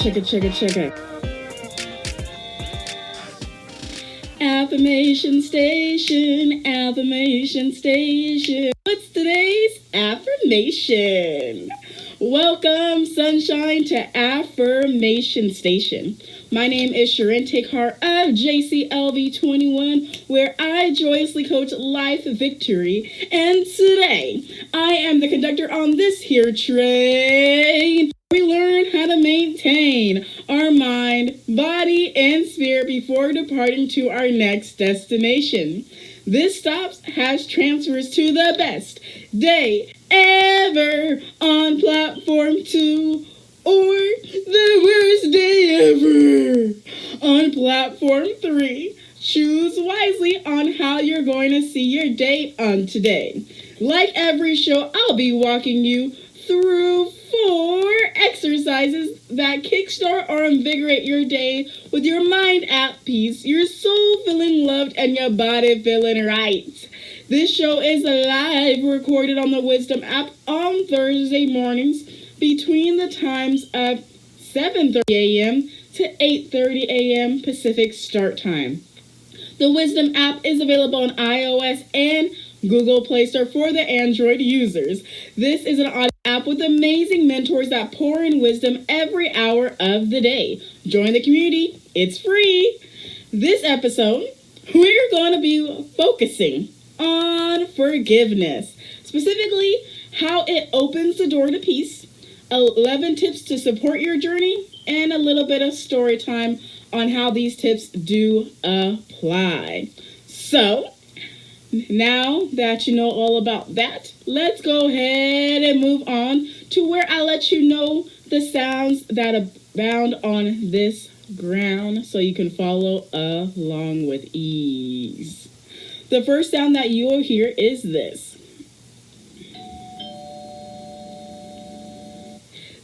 check it. Affirmation Station, Affirmation Station. What's today's affirmation? Welcome, sunshine, to Affirmation Station. My name is Charente Carr of JCLV21, where I joyously coach life victory. And today, I am the conductor on this here train. We learn how to maintain our mind, body, and spirit before departing to our next destination. This stop has transfers to the best day ever on platform 2, or the worst day ever on platform 3. Choose wisely on how you're going to see your day on today. Like every show, I'll be walking you through 4 exercises that kickstart or invigorate your day with your mind at peace, your soul feeling loved, and your body feeling right. This show is live recorded on the Wisdom app on Thursday mornings between the times of 7:30 a.m. to 8:30 a.m. Pacific Start Time. The Wisdom app is available on iOS and Google Play Store for the Android users. This is an audio app with amazing mentors that pour in wisdom every hour of the day. Join the community. It's free. This episode, we're going to be focusing on forgiveness, specifically how it opens the door to peace, 11 tips to support your journey, and a little bit of story time on how these tips do apply. So, now that you know all about that, let's go ahead and move on to where I let you know the sounds that abound on this ground so you can follow along with ease. The first sound that you'll hear is this.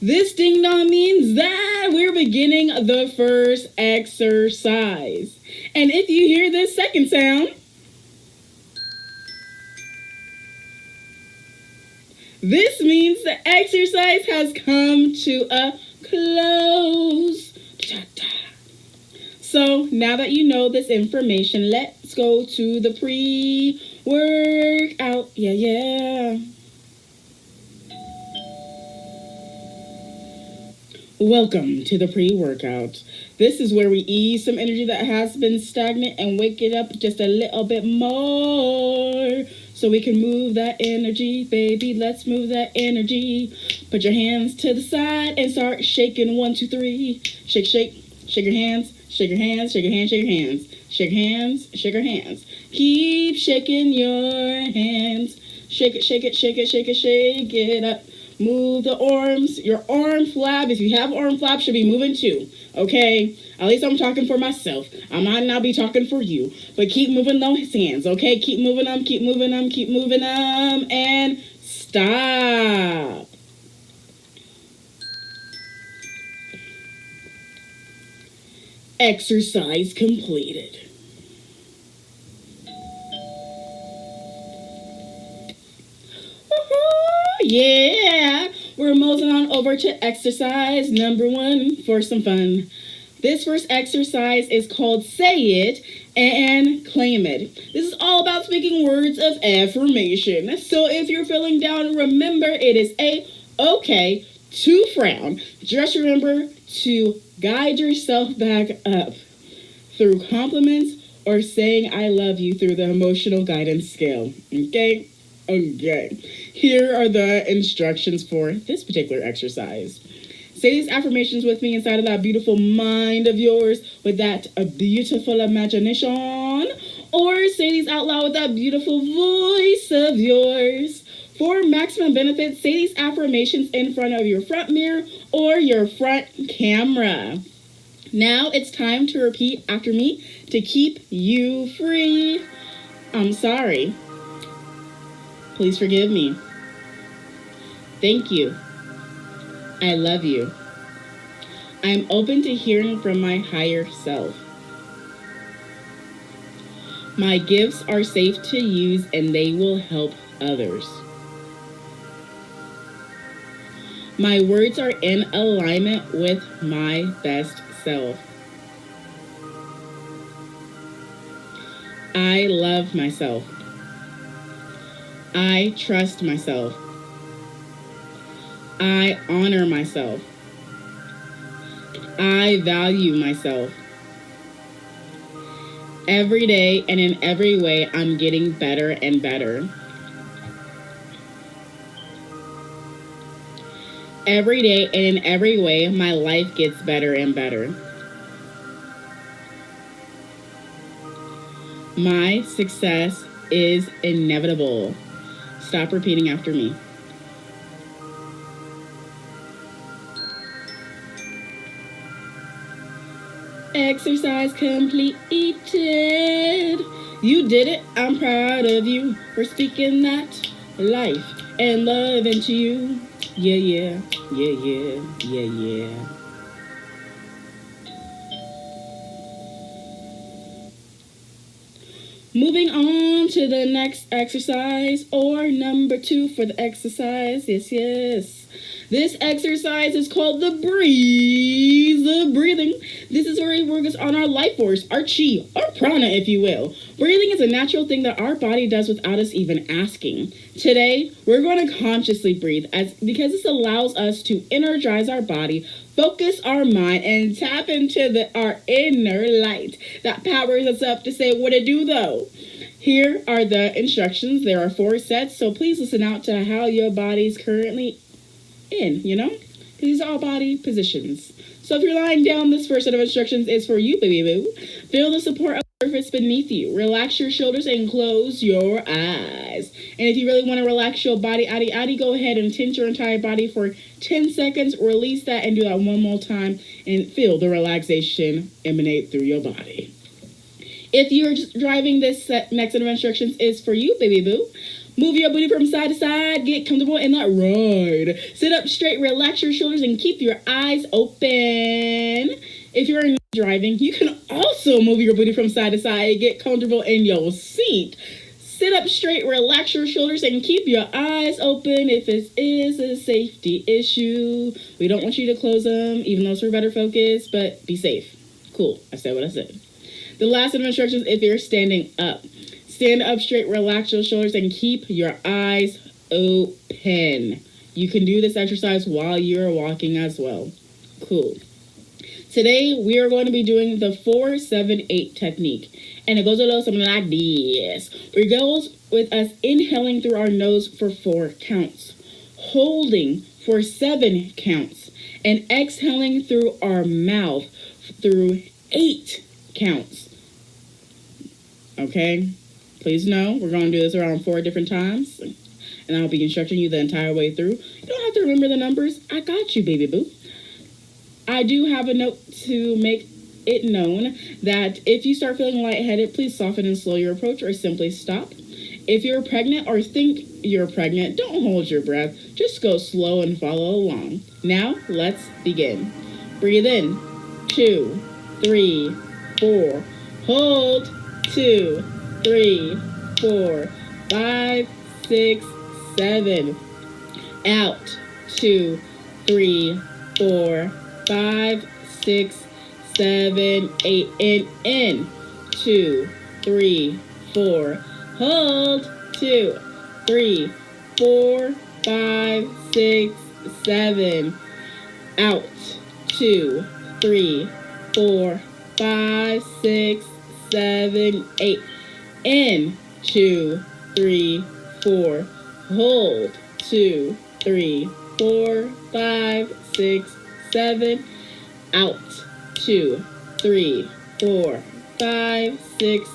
This ding dong means that we're beginning the first exercise. And if you hear this second sound, this means the exercise has come to a close. So now that you know this information, let's go to the pre-workout. Yeah. Welcome to the pre-workout. This is where we ease some energy that has been stagnant and wake it up just a little bit more so we can move that energy, baby. Let's move that energy. Put your hands to the side and start shaking. 1, 2, 3. Shake, shake. Shake your hands. Shake your hands. Shake your hands. Shake your hands. Shake hands. Shake your hands. Keep shaking your hands. Shake it, shake it, shake it, shake it, shake it up. Move the arms. Your arm flap, if you have arm flap, should be moving too. Okay? At least I'm talking for myself. I might not be talking for you. But keep moving those hands, okay? Keep moving them, keep moving them, keep moving them. And stop. Exercise completed. Yeah, we're moving on over to exercise number 1 for some fun. This first exercise is called Say It and Claim It. This is all about speaking words of affirmation. So if you're feeling down, remember it is okay to frown. Just remember to guide yourself back up through compliments or saying I love you through the emotional guidance scale. Okay. Here are the instructions for this particular exercise. Say these affirmations with me inside of that beautiful mind of yours with that beautiful imagination. Or say these out loud with that beautiful voice of yours. For maximum benefit, say these affirmations in front of your front mirror or your front camera. Now it's time to repeat after me to keep you free. I'm sorry. Please forgive me. Thank you. I love you. I'm open to hearing from my higher self. My gifts are safe to use and they will help others. My words are in alignment with my best self. I love myself. I trust myself. I honor myself. I value myself. Every day and in every way, I'm getting better and better. Every day and in every way, my life gets better and better. My success is inevitable. Stop repeating after me. Exercise completed. You did it. I'm proud of you for speaking that life and love into you. Yeah, yeah, yeah, yeah, yeah, yeah. Moving on to the next exercise, or number 2 for the exercise. Yes, yes. This exercise is called the breathing. This is where we work on our life force, our chi, our prana, if you will. Breathing is a natural thing that our body does without us even asking. Today, we're going to consciously breathe because this allows us to energize our body, focus our mind, and tap into our inner light that powers us up to say what to do though. Here are the instructions. There are 4 sets, so please listen out to how your body's currently in, These are all body positions. So if you're lying down, this first set of instructions is for you, baby boo. Feel the support of the surface beneath you. Relax your shoulders and close your eyes. And if you really want to relax your body, go ahead and tense your entire body for 10 seconds. Release that and do that one more time and feel the relaxation emanate through your body. If you're just driving, this next set of instructions is for you, baby boo. Move your booty from side to side, get comfortable, and let ride. Sit up straight, relax your shoulders, and keep your eyes open. If you're driving, you can also move your booty from side to side, get comfortable in your seat. Sit up straight, relax your shoulders, and keep your eyes open. If it is a safety issue, we don't want you to close them, even though it's for better focus, but be safe. Cool, I said what I said. The last set of instructions, if you're standing up. Stand up straight, relax your shoulders, and keep your eyes open. You can do this exercise while you're walking as well. Cool. Today, we are going to be doing the 4-7-8 technique. And it goes a little something like this. It goes with us inhaling through our nose for 4 counts, holding for 7 counts, and exhaling through our mouth through 8 counts. Okay? Please know, we're going to do this around 4 different times, and I'll be instructing you the entire way through. You don't have to remember the numbers. I got you, baby boo. I do have a note to make it known that if you start feeling lightheaded, please soften and slow your approach or simply stop. If you're pregnant or think you're pregnant, don't hold your breath. Just go slow and follow along. Now, let's begin. Breathe in. 2, 3, 4. Hold. 2, 3, 4, 5, 6, 7. Out. 2, 3, 4, 5, 6, 7, 8. And in. 2, 3, 4. Hold. 2, 3, 4, 5, 6, 7. Out. 2, 3, 4, 5, 6, 7, 8. In. 2, 3, 4. Hold. 2, 3, 4, 5, 6, 7. Out. 2, 3, 4, 5, 6,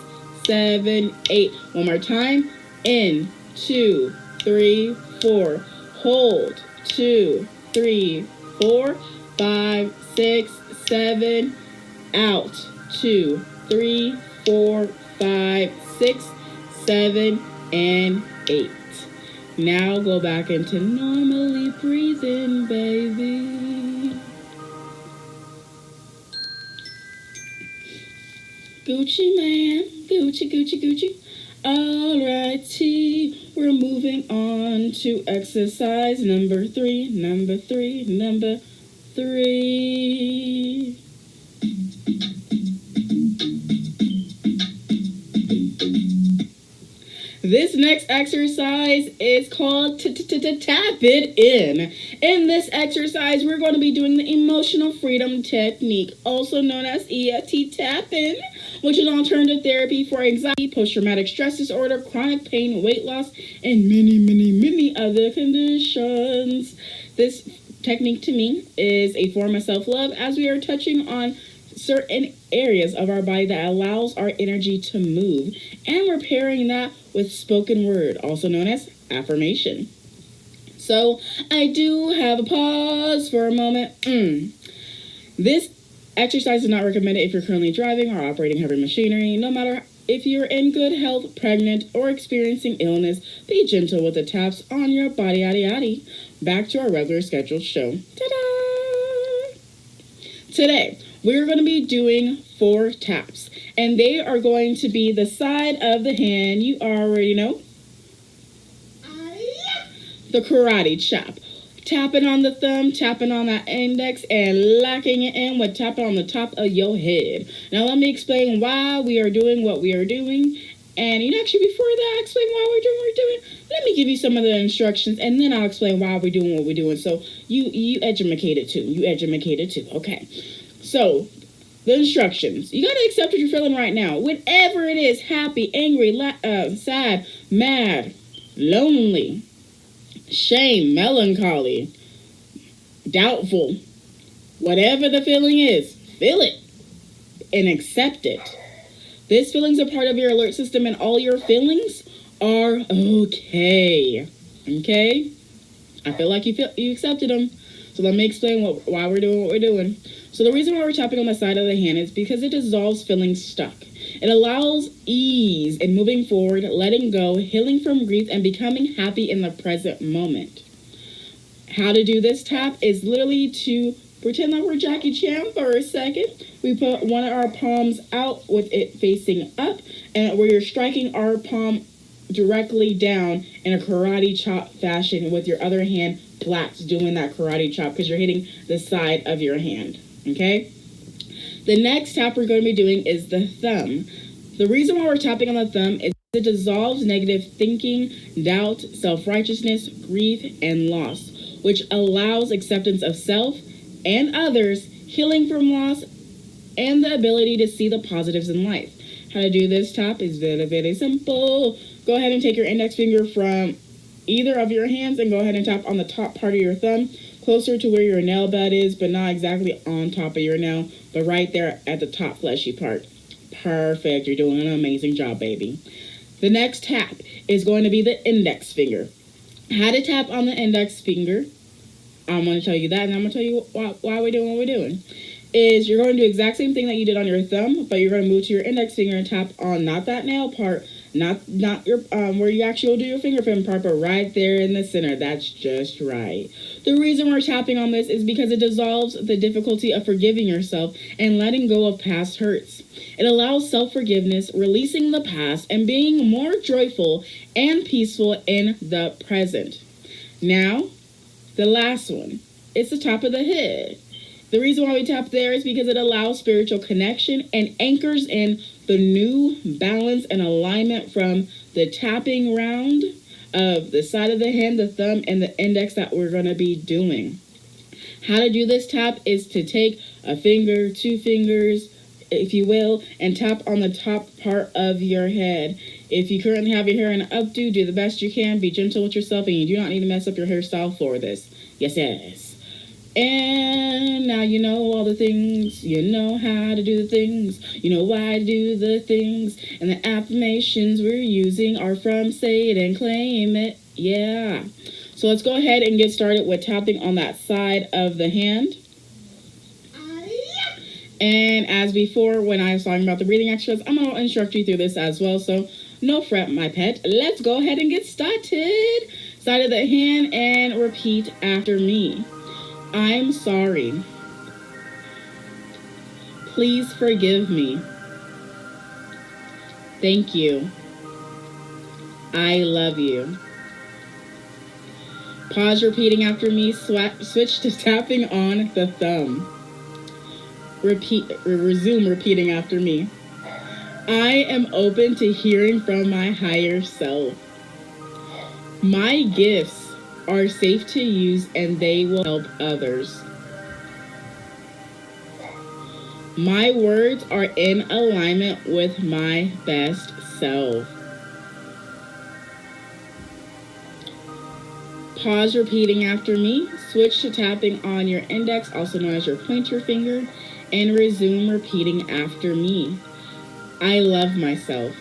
7, 8. One more time. In. 2, 3, 4. Hold. 2, 3, 4, 5, 6, 7. Out. 2, 3, 4, 5, 6, 7, and 8. Now go back into normally breathing, baby. Gucci man, Gucci, Gucci, Gucci. Alrighty, we're moving on to exercise number three. This next exercise is called Tap It In. In this exercise, we're going to be doing the emotional freedom technique, also known as EFT tapping, which is alternative therapy for anxiety, post-traumatic stress disorder, chronic pain, weight loss, and many other conditions. This technique to me is a form of self-love as we are touching on certain areas of our body that allows our energy to move, and we're pairing that with spoken word, also known as affirmation. So I do have a pause for a moment. This exercise is not recommended if you're currently driving or operating heavy machinery. No matter if you're in good health, pregnant, or experiencing illness, be gentle with the taps on your body, yaddy. Back to our regular scheduled show. Ta-da! Today, we're going to be doing 4 taps, and they are going to be the side of the hand. You already know. The karate chop. Tapping on the thumb, tapping on that index, and locking it in with tapping on the top of your head. Now let me explain why we are doing what we are doing. And actually, before that, I explain why we're doing what we're doing. Let me give you some of the instructions, and then I'll explain why we're doing what we're doing. So you educated too. Okay. So, the instructions. You got to accept what you're feeling right now. Whatever it is, happy, angry, sad, mad, lonely, shame, melancholy, doubtful. Whatever the feeling is, feel it and accept it. These feelings are part of your alert system, and all your feelings are okay. Okay? I feel like you accepted them. So let me explain why we're doing what we're doing. So the reason why we're tapping on the side of the hand is because it dissolves feeling stuck. It allows ease in moving forward, letting go, healing from grief, and becoming happy in the present moment. How to do this tap is literally to pretend like we're Jackie Chan for a second. We put one of our palms out with it facing up, and where you're striking our palm directly down in a karate chop fashion with your other hand flat, doing that karate chop because you're hitting the side of your hand. Okay? The next tap we're going to be doing is the thumb. The reason why we're tapping on the thumb is it dissolves negative thinking, doubt, self-righteousness, grief, and loss, which allows acceptance of self and others, healing from loss, and the ability to see the positives in life. How to do this tap is very, very simple. Go ahead and take your index finger from either of your hands and go ahead and tap on the top part of your thumb, closer to where your nail bed is, but not exactly on top of your nail, but right there at the top fleshy part. Perfect. You're doing an amazing job, baby. The next tap is going to be the index finger. How to tap on the index finger, I'm going to tell you that, and I'm going to tell you why we're doing what we're doing. Is you're going to do the exact same thing that you did on your thumb, but you're going to move to your index finger and tap on not that nail part, not your where you actually will do your fingerprint part, but right there in the center. That's just right. The reason we're tapping on this is because it dissolves the difficulty of forgiving yourself and letting go of past hurts. It allows self-forgiveness, releasing the past, and being more joyful and peaceful in the present. Now, the last one. It's the top of the head. The reason why we tap there is because it allows spiritual connection and anchors in the new balance and alignment from the tapping round of the side of the hand, the thumb, and the index that we're going to be doing. How to do this tap is to take a finger, 2 fingers, if you will, and tap on the top part of your head. If you currently have your hair in an updo, do the best you can. Be gentle with yourself, and you do not need to mess up your hairstyle for this. Yes. And now you know all the things, you know how to do the things, you know why to do the things, and the affirmations we're using are from Say It and Claim It. Yeah. So let's go ahead and get started with tapping on that side of the hand. And as before, when I was talking about the breathing exercise, I'm going to instruct you through this as well. So no fret, my pet. Let's go ahead and get started. Side of the hand and repeat after me. I'm sorry. Please forgive me. Thank you. I love you. Pause repeating after me. Switch to tapping on the thumb. Resume repeating after me. I am open to hearing from my higher self. My gifts are safe to use and they will help others. My words are in alignment with my best self. Pause repeating after me. Switch to tapping on your index, also known as your pointer finger, and resume repeating after me. I love myself.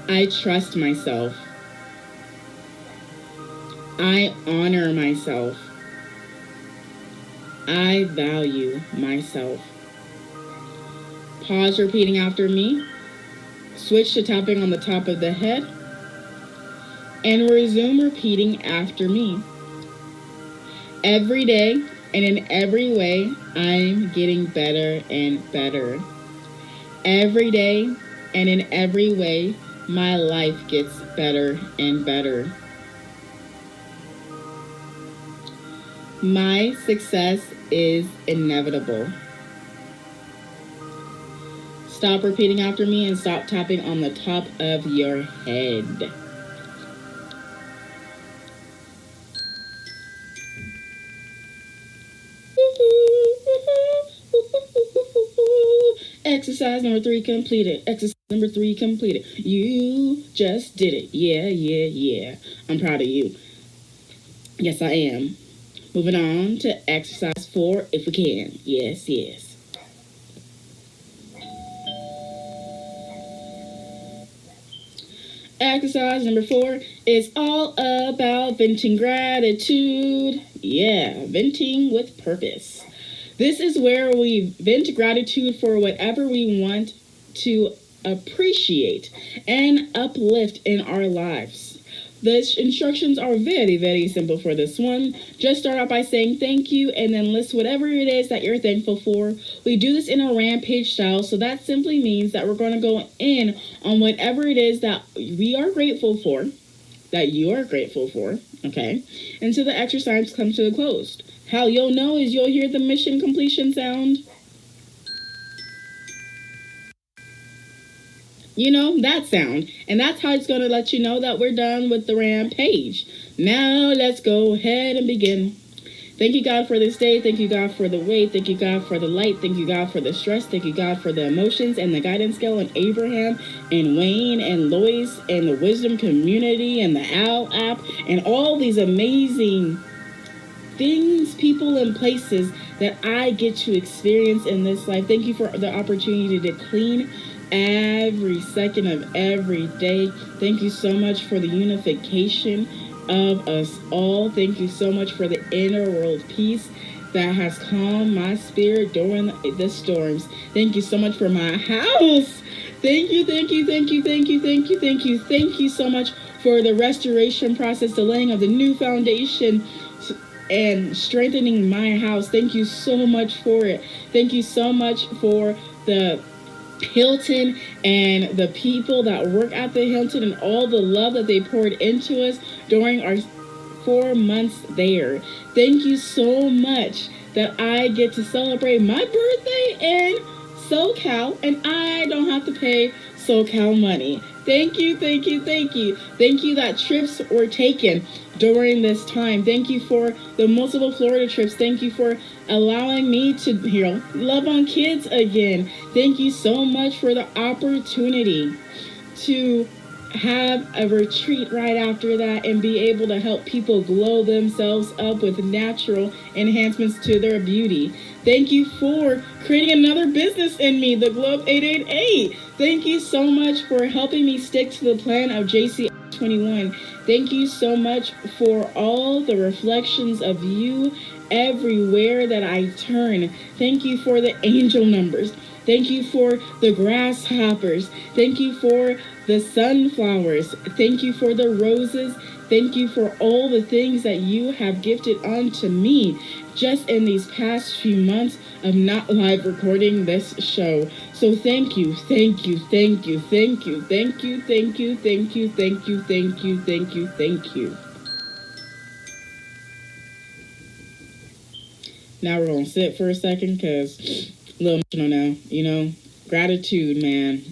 I trust myself. I honor myself. I value myself. Pause repeating after me. Switch to tapping on the top of the head. And resume repeating after me. Every day and in every way, I'm getting better and better. Every day and in every way, my life gets better and better. My success is inevitable. Stop repeating after me and stop tapping on the top of your head. Exercise number 3 completed. Exercise number 3 completed. You just did it. Yeah. I'm proud of you. Yes, I am. Moving on to exercise 4, if we can. Yes. Exercise number 4 is all about venting gratitude. Yeah, venting with purpose. This is where we vent gratitude for whatever we want to appreciate and uplift in our lives. The instructions are very, very simple for this one. Just start out by saying thank you and then list whatever it is that you're thankful for. We do this in a rampage style, so that simply means that we're going to go in on whatever it is that we are grateful for, that you are grateful for, okay? Until the exercise comes to a close. How you'll know is you'll hear the mission completion sound. You know, that sound. And that's how it's going to let you know that we're done with the rampage. Now, let's go ahead and begin. Thank you, God, for this day. Thank you, God, for the way. Thank you, God, for the light. Thank you, God, for the stress. Thank you, God, for the emotions and the guidance scale and Abraham and Wayne and Lois and the wisdom community and the OWL app and all these amazing things, people, and places that I get to experience in this life. Thank you for the opportunity to clean every second of every day. Thank you so much for the unification of us all. Thank you so much for the inner world peace that has calmed my spirit during the storms. Thank you so much for my house. Thank you so much for the restoration process, the laying of the new foundation and strengthening my house. Thank you so much for it. Thank you so much for the Hilton and the people that work at the Hilton and all the love that they poured into us during our 4 months there. Thank you so much that I get to celebrate my birthday in SoCal and I don't have to pay SoCal money. Thank you. Thank you that trips were taken during this time. Thank you for the multiple Florida trips. Thank you for allowing me to love on kids again. Thank you so much for the opportunity to have a retreat right after that and be able to help people glow themselves up with natural enhancements to their beauty. Thank you for creating another business in me, the Globe 888. Thank you so much for helping me stick to the plan of JC 21. Thank you so much for all the reflections of you everywhere that I turn. Thank you for the angel numbers. Thank you for the grasshoppers. Thank you for the sunflowers. Thank you for the roses. Thank you for all the things that you have gifted unto me just in these past few months of not live recording this show. So thank you, thank you, thank you, thank you, thank you, thank you, thank you, thank you, thank you, thank you, thank you. Now we're gonna sit for a second because a little emotional now. Gratitude, man.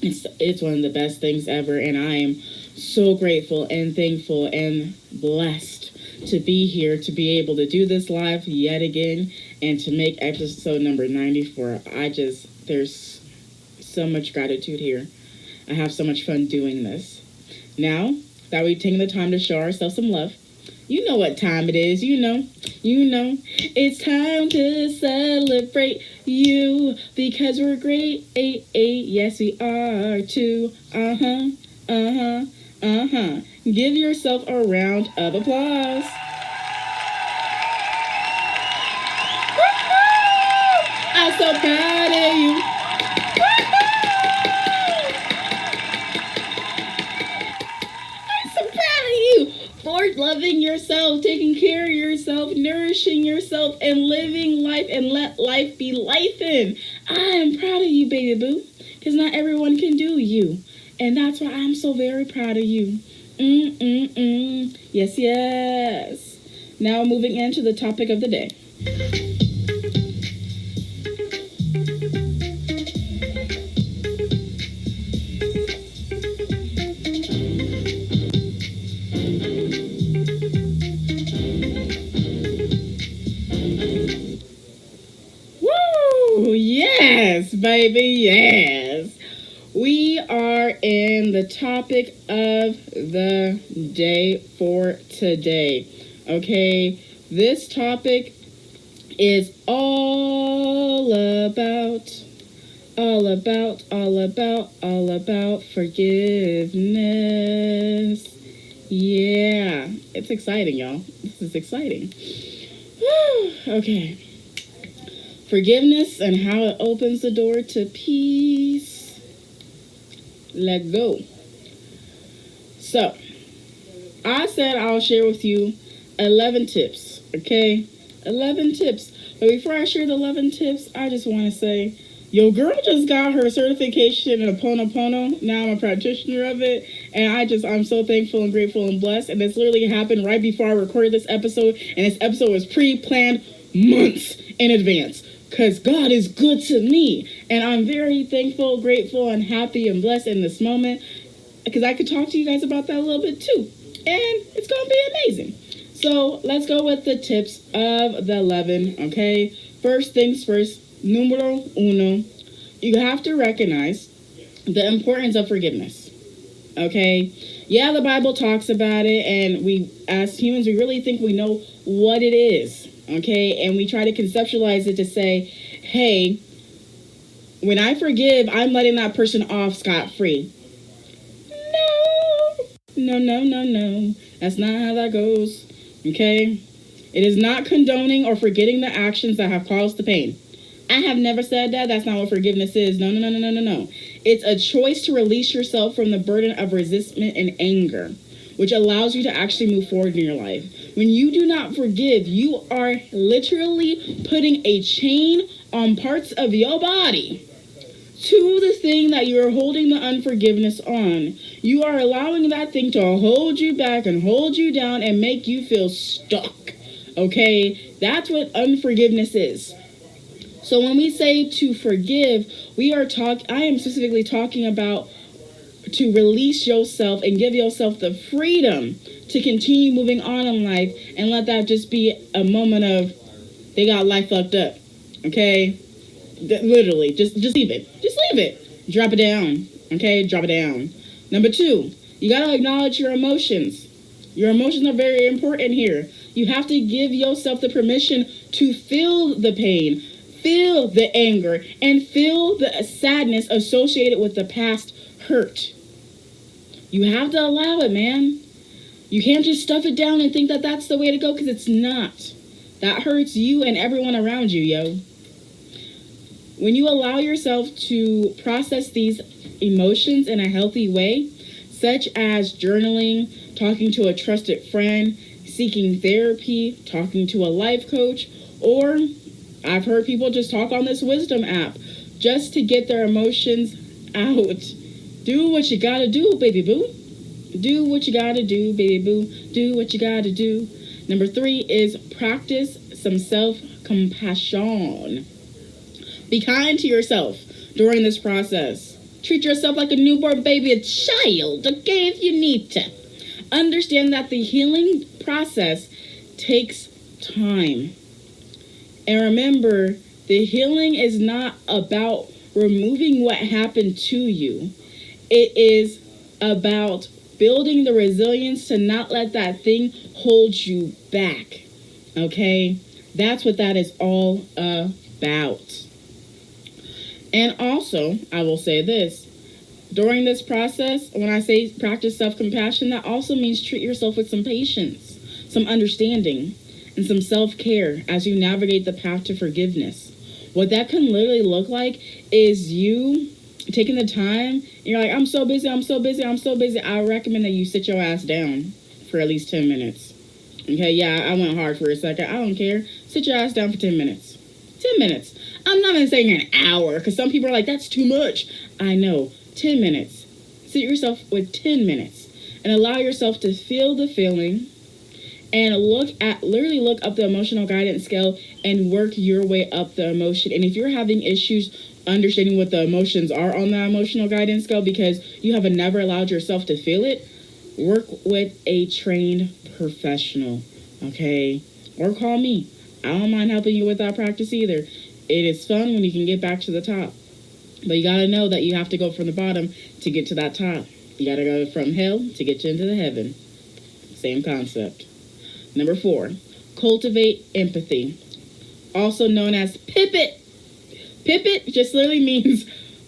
It's one of the best things ever, and I am so grateful and thankful and blessed to be here, to be able to do this live yet again, and to make episode number 94. There's so much gratitude here. I have so much fun doing this. Now that we've taken the time to show ourselves some love, you know what time it is. You know. It's time to celebrate you because we're great. Yes, we are too. Give yourself a round of applause. I'm so proud of you. For loving yourself, taking care of yourself, nourishing yourself, and living life, and let life be lifing. I am proud of you, baby boo, because not everyone can do you, and that's why I'm so very proud of you. Yes. Now moving into the topic of the day. Yes, baby, yes. We are in the topic of the day for today. Okay, this topic is all about forgiveness. Yeah, it's exciting, y'all. This is exciting. Okay. Forgiveness and how it opens the door to peace. Let go. So, I said I'll share with you 11 tips, okay? 11 tips. But before I share the 11 tips, I just want to say, yo, girl just got her certification in Ho'oponopono. Now I'm a practitioner of it. And I'm so thankful and grateful and blessed. And this literally happened right before I recorded this episode. And this episode was pre-planned months in advance. Because God is good to me. And I'm very thankful, grateful, and happy and blessed in this moment. Because I could talk to you guys about that a little bit too. And it's going to be amazing. So let's go with the tips of the 11, okay? First things first, numero uno. You have to recognize the importance of forgiveness, okay? Yeah, the Bible talks about it. And we, as humans, we really think we know what it is. Okay, and we try to conceptualize it to say, hey, when I forgive, I'm letting that person off scot-free. No. That's not how that goes. Okay? It is not condoning or forgetting the actions that have caused the pain. I have never said that. That's not what forgiveness is. No. It's a choice to release yourself from the burden of resentment and anger, which allows you to actually move forward in your life. When you do not forgive, you are literally putting a chain on parts of your body to the thing that you're holding the unforgiveness on. You are allowing that thing to hold you back and hold you down and make you feel stuck. Okay? That's what unforgiveness is. So when we say to forgive, I am specifically talking about to release yourself and give yourself the freedom to continue moving on in life and let that just be a moment of they got life fucked up. Okay? Literally, just leave it. Just leave it. Drop it down. Okay? Drop it down. Number 2, you gotta acknowledge your emotions. Your emotions are very important here. You have to give yourself the permission to feel the pain, feel the anger, and feel the sadness associated with the past hurt. You have to allow it, man. You can't just stuff it down and think that that's the way to go, because it's not. That hurts you and everyone around you, yo. When you allow yourself to process these emotions in a healthy way, such as journaling, talking to a trusted friend, seeking therapy, talking to a life coach, or I've heard people just talk on this wisdom app. just to get their emotions out. Do what you gotta do, baby boo. Do what you gotta do, baby boo. Do what you gotta do. Number 3 is practice some self-compassion. Be kind to yourself during this process. Treat yourself like a newborn baby, a child, okay, if you need to. Understand that the healing process takes time. And remember, the healing is not about removing what happened to you. It is about building the resilience to not let that thing hold you back. Okay? That's what that is all about. And also, I will say this. During this process, when I say practice self-compassion, that also means treat yourself with some patience, some understanding, and some self-care as you navigate the path to forgiveness. What that can literally look like is you taking the time, and you're like, I'm so busy. I recommend that you sit your ass down for at least 10 minutes. Okay, yeah, I went hard for a second. I don't care. Sit your ass down for 10 minutes. 10 minutes. I'm not even saying an hour, because some people are like, that's too much. I know. 10 minutes. Sit yourself with 10 minutes and allow yourself to feel the feeling and literally look up the emotional guidance scale and work your way up the emotion. And if you're having issues understanding what the emotions are on the emotional guidance scale because you have never allowed yourself to feel it, work with a trained professional, okay? Or call me. I don't mind helping you with that practice either. It is fun when you can get back to the top. But you got to know that you have to go from the bottom to get to that top. You got to go from hell to get you into the heaven. Same concept. Number 4, cultivate empathy. Also known as pivot. Pivot just literally means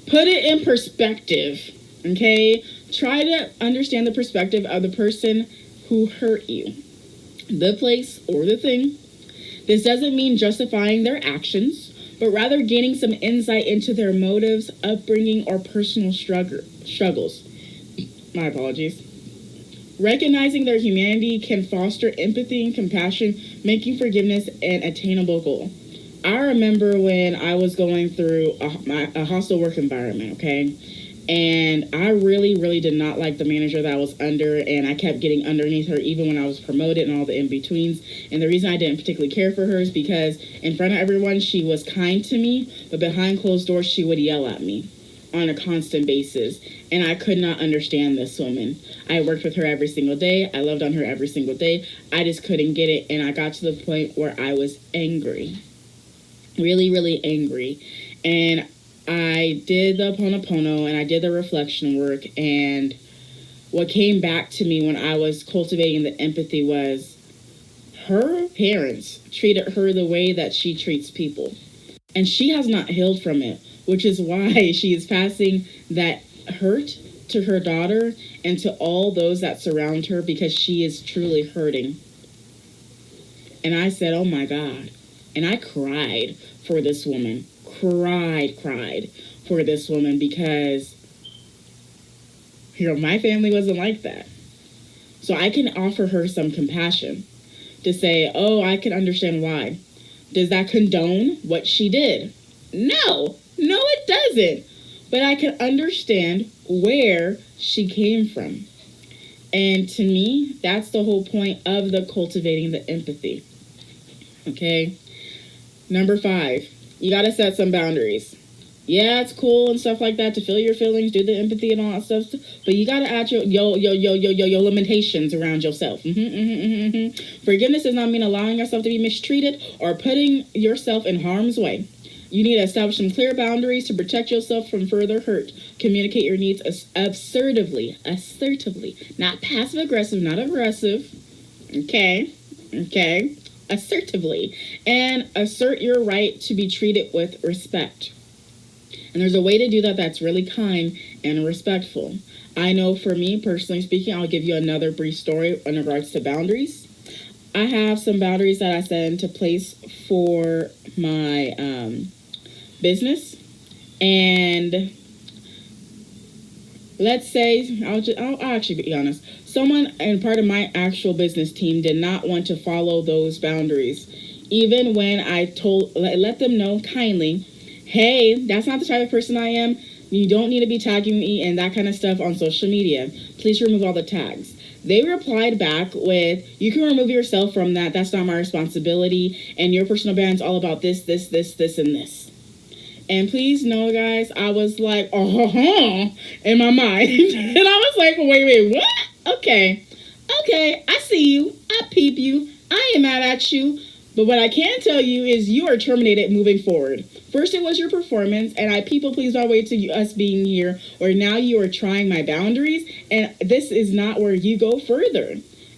put it in perspective. Okay? Try to understand the perspective of the person who hurt you, the place, or the thing. This doesn't mean justifying their actions, but rather gaining some insight into their motives, upbringing, or personal struggles. My apologies. Recognizing their humanity can foster empathy and compassion, making forgiveness an attainable goal. I remember when I was going through a hostile work environment, okay? And I really, really did not like the manager that I was under, and I kept getting underneath her even when I was promoted and all the in-betweens. And the reason I didn't particularly care for her is because in front of everyone, she was kind to me, but behind closed doors, she would yell at me on a constant basis. And I could not understand this woman. I worked with her every single day. I loved on her every single day. I just couldn't get it, and I got to the point where I was angry. Really, really angry. And I did the Ho'oponopono and I did the reflection work, and what came back to me when I was cultivating the empathy was her parents treated her the way that she treats people, and she has not healed from it, which is why she is passing that hurt to her daughter and to all those that surround her, because she is truly hurting. And I said, oh my God. And I cried for this woman. Cried for this woman because, my family wasn't like that. So I can offer her some compassion to say, oh, I can understand why. Does that condone what she did? No, it doesn't. But I can understand where she came from. And to me, that's the whole point of the cultivating the empathy. Okay? Number 5, you got to set some boundaries. Yeah, it's cool and stuff like that to feel your feelings, do the empathy and all that stuff, but you got to add your limitations around yourself. Forgiveness does not mean allowing yourself to be mistreated or putting yourself in harm's way. You need to establish some clear boundaries to protect yourself from further hurt. Communicate your needs assertively, not passive-aggressive, not aggressive. Okay? Assertively, and assert your right to be treated with respect. And there's a way to do that that's really kind and respectful. I know for me, personally speaking, I'll give you another brief story in regards to boundaries. I have some boundaries that I set into place for my business. And let's say, I'll actually be honest. Someone and part of my actual business team did not want to follow those boundaries. Even when I let them know kindly, hey, that's not the type of person I am. You don't need to be tagging me and that kind of stuff on social media. Please remove all the tags. They replied back with, you can remove yourself from that. That's not my responsibility. And your personal brand's all about this, and this. And please know, guys, I was like, in my mind. And I was like, wait, what? Okay, I see you. I peep you. I ain't mad at you. But what I can tell you is you are terminated moving forward. First, it was your performance, and people please don't wait to us being here, or now you are trying my boundaries, and this is not where you go further.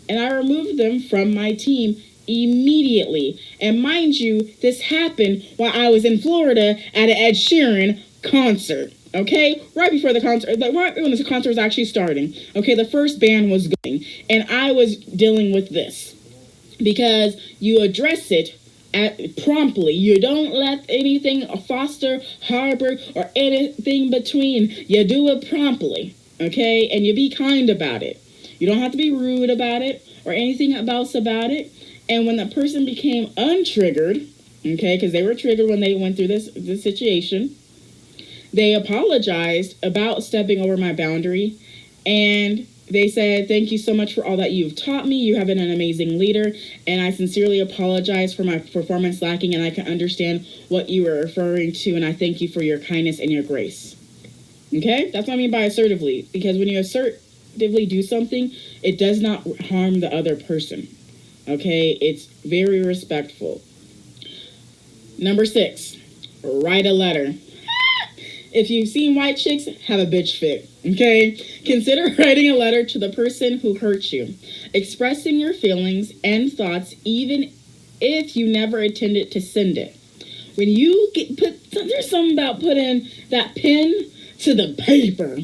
And I removed them from my team immediately. And mind you, this happened while I was in Florida at an Ed Sheeran concert. Okay, right before the concert, right when the concert was actually starting. Okay, the first band was going, and I was dealing with this because you address it promptly. You don't let anything foster, harbor, or anything between. You do it promptly. Okay, and you be kind about it. You don't have to be rude about it or anything else about it. And when the person became untriggered, okay, because they were triggered when they went through this situation, they apologized about stepping over my boundary, and they said, thank you so much for all that you've taught me. You have been an amazing leader, and I sincerely apologize for my performance lacking, and I can understand what you were referring to, and I thank you for your kindness and your grace. Okay? That's what I mean by assertively, because when you assertively do something, it does not harm the other person. Okay, it's very respectful. Number 6, write a letter. If you've seen white chicks, have a bitch fit. Okay, consider writing a letter to the person who hurt you, expressing your feelings and thoughts, even if you never intended to send it. When you there's something about putting that pen to the paper.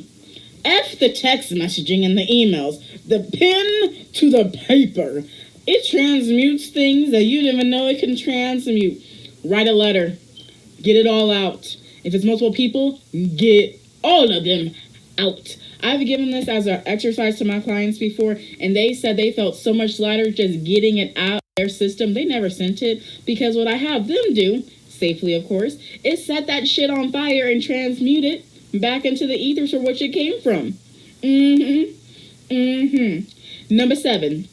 F the text messaging and the emails. The pen to the paper. It transmutes things that you didn't even know it can transmute. Write a letter. Get it all out. If it's multiple people, get all of them out. I've given this as an exercise to my clients before, and they said they felt so much lighter just getting it out of their system. They never sent it, because what I have them do, safely of course, is set that shit on fire and transmute it back into the ethers from which it came from. Number 7,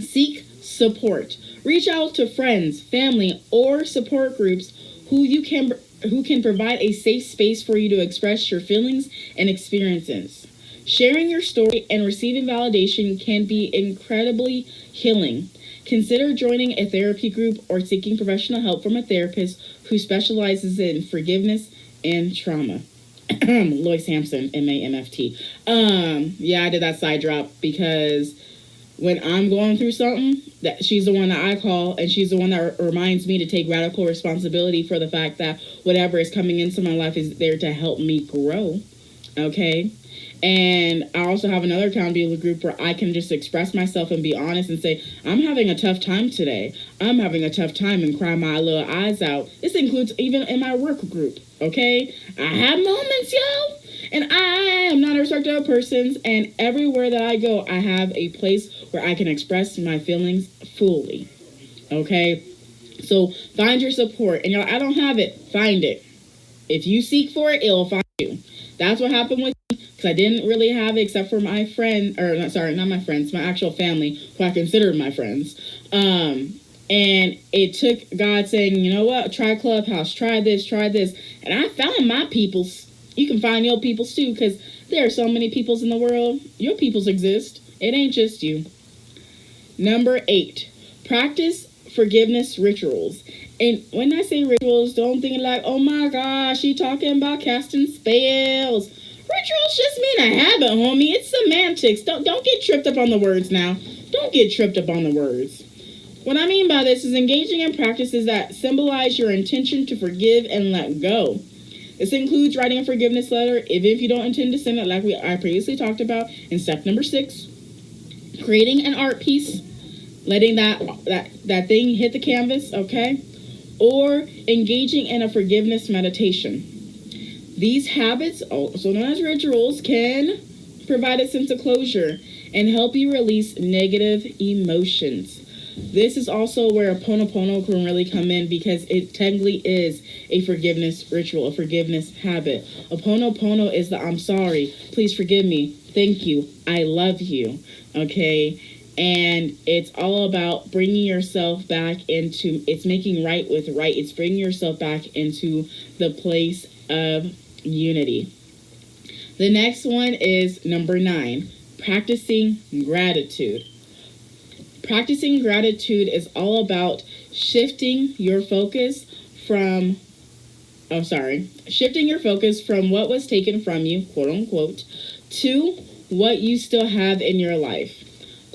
seek support. Reach out to friends, family, or support groups who can provide a safe space for you to express your feelings and experiences. Sharing your story and receiving validation can be incredibly healing. Consider joining a therapy group or seeking professional help from a therapist who specializes in forgiveness and trauma. Lois Sampson, MAMFT. Yeah, I did that side drop because when I'm going through something, that she's the one that I call, and she's the one that reminds me to take radical responsibility for the fact that whatever is coming into my life is there to help me grow. Okay? And I also have another accountability group where I can just express myself and be honest and say, I'm having a tough time today. I'm having a tough time, and cry my little eyes out. This includes even in my work group. Okay? I have moments, yo. And I am not a respecter of persons, and everywhere that I go, I have a place where I can express my feelings fully. Okay? So find your support. And I don't have it. Find it. If you seek for it, it'll find you. That's what happened with me, because I didn't really have it except for my friend, not my friends, my actual family, who I considered my friends. And it took God saying, you know what, try Clubhouse, try this. And I found my peoples. You can find your peoples too, because there are so many peoples in the world. Your peoples exist. It ain't just you. Number 8, practice forgiveness rituals. And when I say rituals, don't think like, oh my gosh, she talking about casting spells. Rituals just mean a habit, homie. It's semantics. Don't get tripped up on the words now. Don't get tripped up on the words. What I mean by this is engaging in practices that symbolize your intention to forgive and let go. This includes writing a forgiveness letter, even if you don't intend to send it, like I previously talked about in step number 6. Creating an art piece, letting that thing hit the canvas, okay? Or engaging in a forgiveness meditation. These habits, also known as rituals, can provide a sense of closure and help you release negative emotions. This is also where Ho'oponopono can really come in, because it technically is a forgiveness ritual, a forgiveness habit. Ho'oponopono is the I'm sorry, please forgive me, thank you, I love you, okay? And it's all about bringing yourself back into, it's making right with right. It's bringing yourself back into the place of unity. The next one is number 9, practicing gratitude. Practicing gratitude is all about shifting your focus from what was taken from you, quote unquote, to what you still have in your life.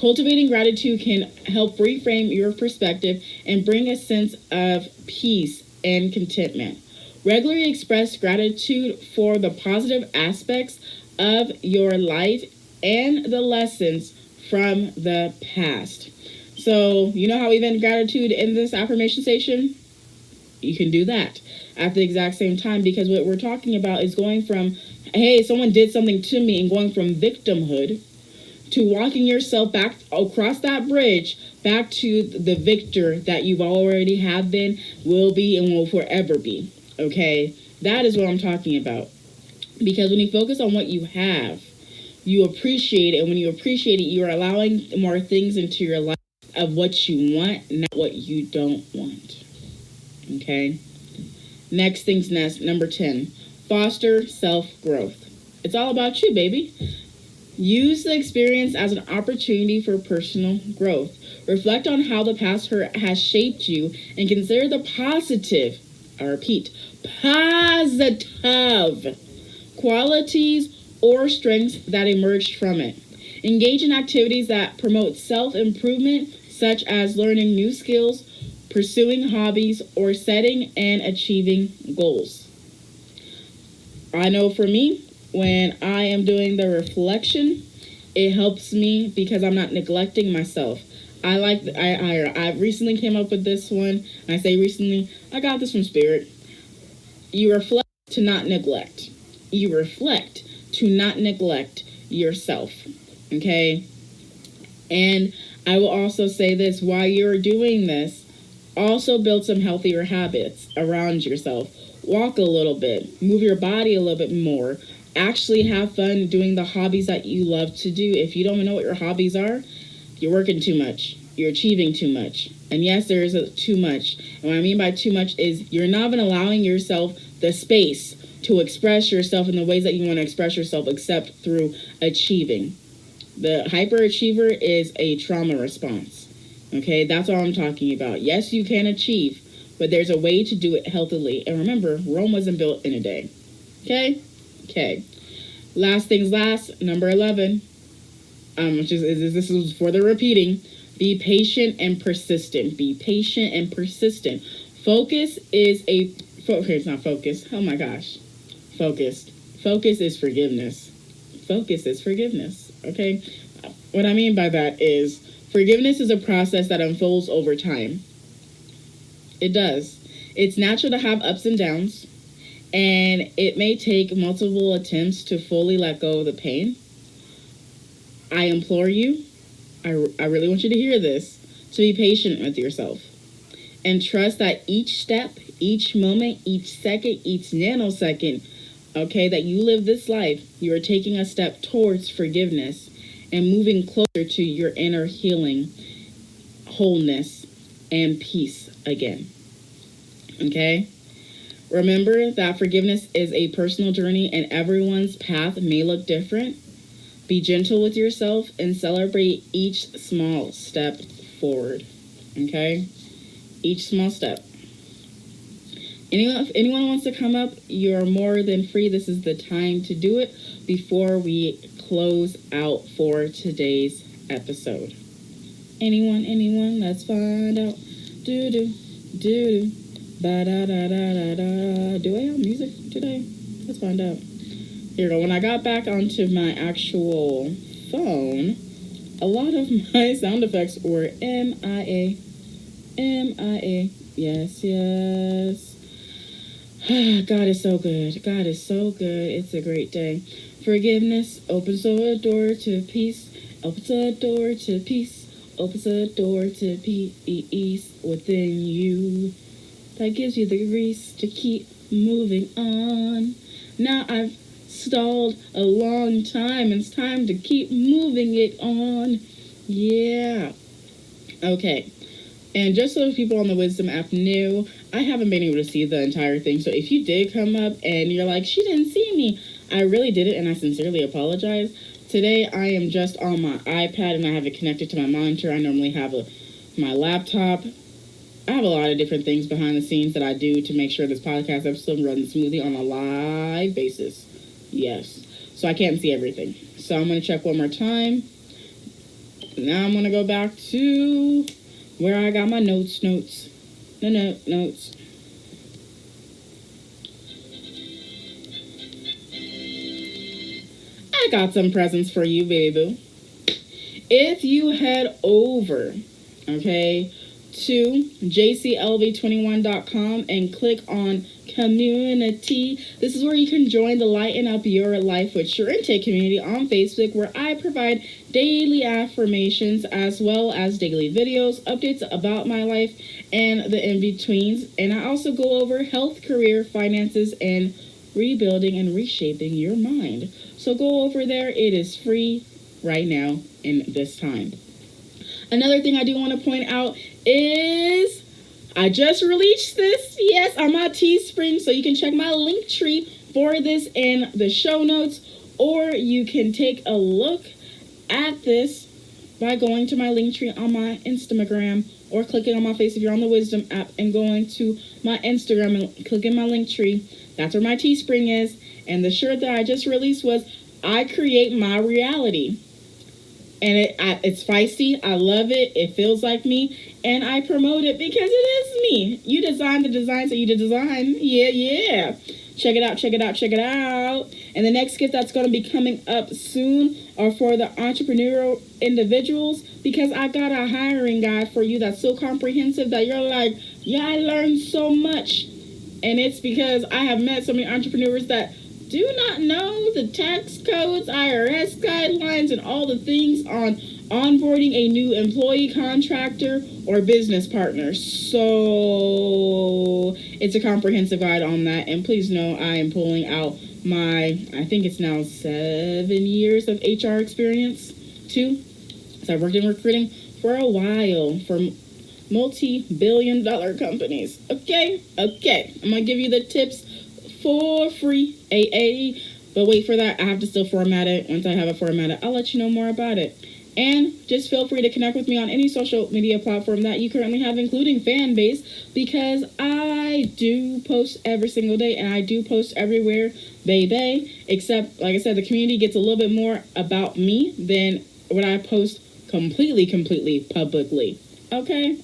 Cultivating gratitude can help reframe your perspective and bring a sense of peace and contentment. Regularly express gratitude for the positive aspects of your life and the lessons from the past. So, you know how we've been gratitude in this affirmation station? You can do that at the exact same time, because what we're talking about is going from, hey, someone did something to me, and going from victimhood to walking yourself back across that bridge back to the victor that you've already have been, will be, and will forever be. Okay? That is what I'm talking about. Because when you focus on what you have, you appreciate it. And when you appreciate it, you are allowing more things into your life of what you want, not what you don't want. Okay? Next thing's next, number 10, foster self-growth. It's all about you, baby. Use the experience as an opportunity for personal growth. Reflect on how the past hurt has shaped you and consider the positive, I repeat, positive qualities or strengths that emerged from it. Engage in activities that promote self-improvement, such as learning new skills, pursuing hobbies, or setting and achieving goals. I know for me, when I am doing the reflection, it helps me because I'm not neglecting myself. I recently came up with this one. I say recently, I got this from Spirit. You reflect to not neglect. You reflect to not neglect yourself. Okay? And I will also say this, while you're doing this, also build some healthier habits around yourself. Walk a little bit. Move your body a little bit more. Actually have fun doing the hobbies that you love to do. If you don't know what your hobbies are, you're working too much. You're achieving too much. And yes, there is too much. And what I mean by too much is you're not even allowing yourself the space to express yourself in the ways that you want to express yourself, except through achieving. The hyperachiever is a trauma response. Okay, that's all I'm talking about. Yes, you can achieve, but there's a way to do it healthily. And remember, Rome wasn't built in a day. Okay? Okay. Last things last, number 11. This is for the repeating. Be patient and persistent. Be patient and persistent. Focus is it's not focus. Oh my gosh. Focus. Focus is forgiveness. Focus is forgiveness. Okay? What I mean by that is forgiveness is a process that unfolds over time. It does. It's natural to have ups and downs, and it may take multiple attempts to fully let go of the pain. I implore you, I really want you to hear this, to be patient with yourself and trust that each step, each moment, each second, each nanosecond, okay, that you live this life, you are taking a step towards forgiveness and moving closer to your inner healing, wholeness, and peace again. Okay? Remember that forgiveness is a personal journey and everyone's path may look different. Be gentle with yourself and celebrate each small step forward. Okay? Each small step. If anyone wants to come up, you're more than free. This is the time to do it before we close out for today's episode. Anyone? Let's find out. Do-do. Ba-da-da-da-da-da. Do I have music today? Let's find out. Here we go. When I got back onto my actual phone, a lot of my sound effects were MIA. Yes. God is so good. God is so good. It's a great day. Forgiveness opens the door to peace. Opens the door to peace. opens a door to peace within you that gives you the grace to keep moving on. Now I've stalled a long time. It's time to keep moving it on. Yeah. Okay. And just so people on the Wisdom app knew, I haven't been able to see the entire thing. So if you did come up and you're like, she didn't see me, I really did it, and I sincerely apologize. Today, I am just on my iPad, and I have it connected to my monitor. I normally have my laptop. I have a lot of different things behind the scenes that I do to make sure this podcast episode runs smoothly on a live basis. Yes. So I can't see everything. So I'm going to check one more time. Now I'm going to go back to where I got my notes. Notes. I got some presents for you, baby. If you head over, okay, to jclv21.com and click on community, this is where you can join the Lighten Up Your Life with Charente community on Facebook, where I provide daily affirmations as well as daily videos, updates about my life and the in-betweens. And I also go over health, career, finances, and rebuilding and reshaping your mind. So go over there. It is free right now in this time. Another thing I do want to point out is I just released this, yes, on my Teespring, so you can check my link tree for this in the show notes, or you can take a look at this by going to my link tree on my Instagram, or clicking on my face if you're on the Wisdom app and going to my Instagram and clicking my link tree. That's where my Teespring is. And the shirt that I just released was I Create My Reality. And it's feisty. I love it. It feels like me. And I promote it because it is me. You designed the design, so you did design. Yeah. Check it out. And the next gift that's going to be coming up soon are for the entrepreneurial individuals, because I got a hiring guide for you that's so comprehensive that you're like, yeah, I learned so much. And it's because I have met so many entrepreneurs that do not know the tax codes, IRS guidelines, and all the things on onboarding a new employee, contractor, or business partner. So it's a comprehensive guide on that. And please know I am pulling out I think it's now 7 years of HR experience too. So I've worked in recruiting for a while for multi-billion-dollar companies. Okay. I'm going to give you the tips for free, AA. But wait for that. I have to still format it. Once I have it formatted, I'll let you know more about it. And just feel free to connect with me on any social media platform that you currently have, including Fanbase, because I do post every single day, and I do post everywhere, baby. Except, like I said, the community gets a little bit more about me than when I post completely publicly. Okay.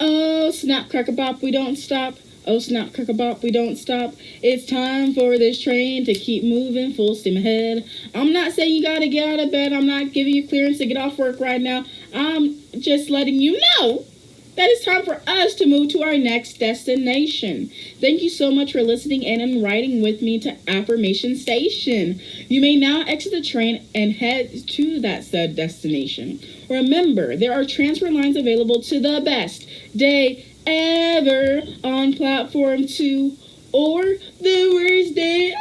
Oh, snap, cracker bop, we don't stop. Oh, snap, cracker bop, we don't stop. It's time for this train to keep moving full steam ahead. I'm not saying you gotta get out of bed. I'm not giving you clearance to get off work right now. I'm just letting you know that it's time for us to move to our next destination. Thank you so much for listening and riding with me to Affirmation Station. You may now exit the train and head to that said destination. Remember, there are transfer lines available to the best day ever on platform 2, or the worst day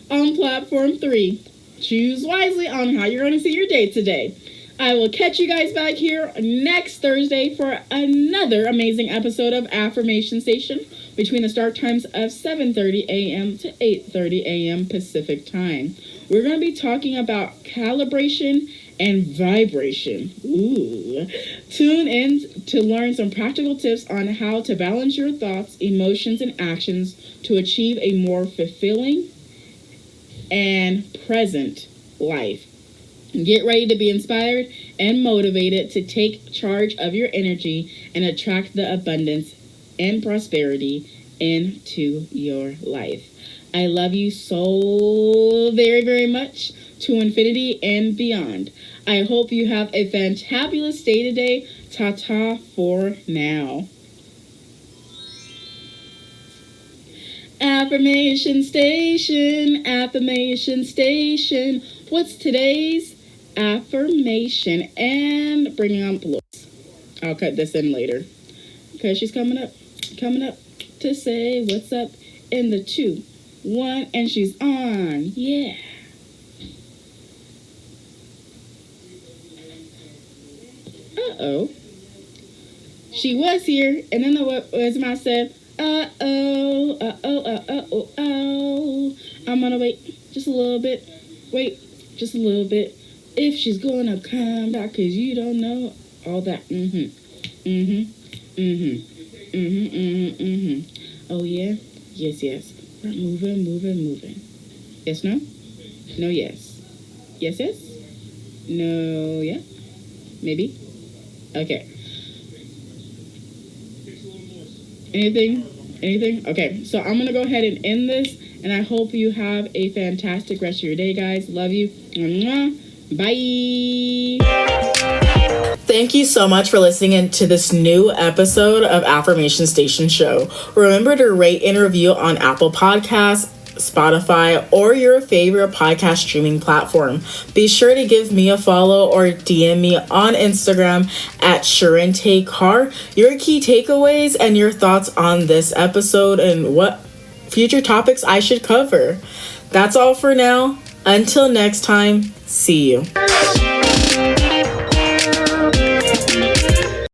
ever on platform 3. Choose wisely on how you're going to see your day today. I will catch you guys back here next Thursday for another amazing episode of Affirmation Station between the start times of 7:30 a.m. to 8:30 a.m. Pacific time. We're going to be talking about calibration and vibration. Ooh. Tune in to learn some practical tips on how to balance your thoughts, emotions, and actions to achieve a more fulfilling and present life. Get ready to be inspired and motivated to take charge of your energy and attract the abundance and prosperity into your life. I love you so very, very much, to infinity and beyond. I hope you have a fantabulous day today. Ta-ta for now. Affirmation Station, Affirmation Station. What's today's affirmation? And bringing on applause. I'll cut this in later because she's coming up to say what's up in the 2, 1, and she's on. Yeah. Uh-oh. She was here, and then the was my said, uh-oh. I'm gonna wait just a little bit. Wait just a little bit. If she's gonna come back, cause you don't know all that. Oh yeah? Yes. We're moving. Yes, no? No, yes. Yes? No, yeah? Maybe? Okay. Anything? Okay, so I'm going to go ahead and end this, and I hope you have a fantastic rest of your day, guys. Love you. Bye. Thank you so much for listening to this new episode of Affirmation Station Show. Remember to rate and review on Apple Podcasts, Spotify, or your favorite podcast streaming platform. Be sure to give me a follow or DM me on Instagram at Charente Carr your key takeaways and your thoughts on this episode and what future topics I should cover. That's all for now. Until next time, see you.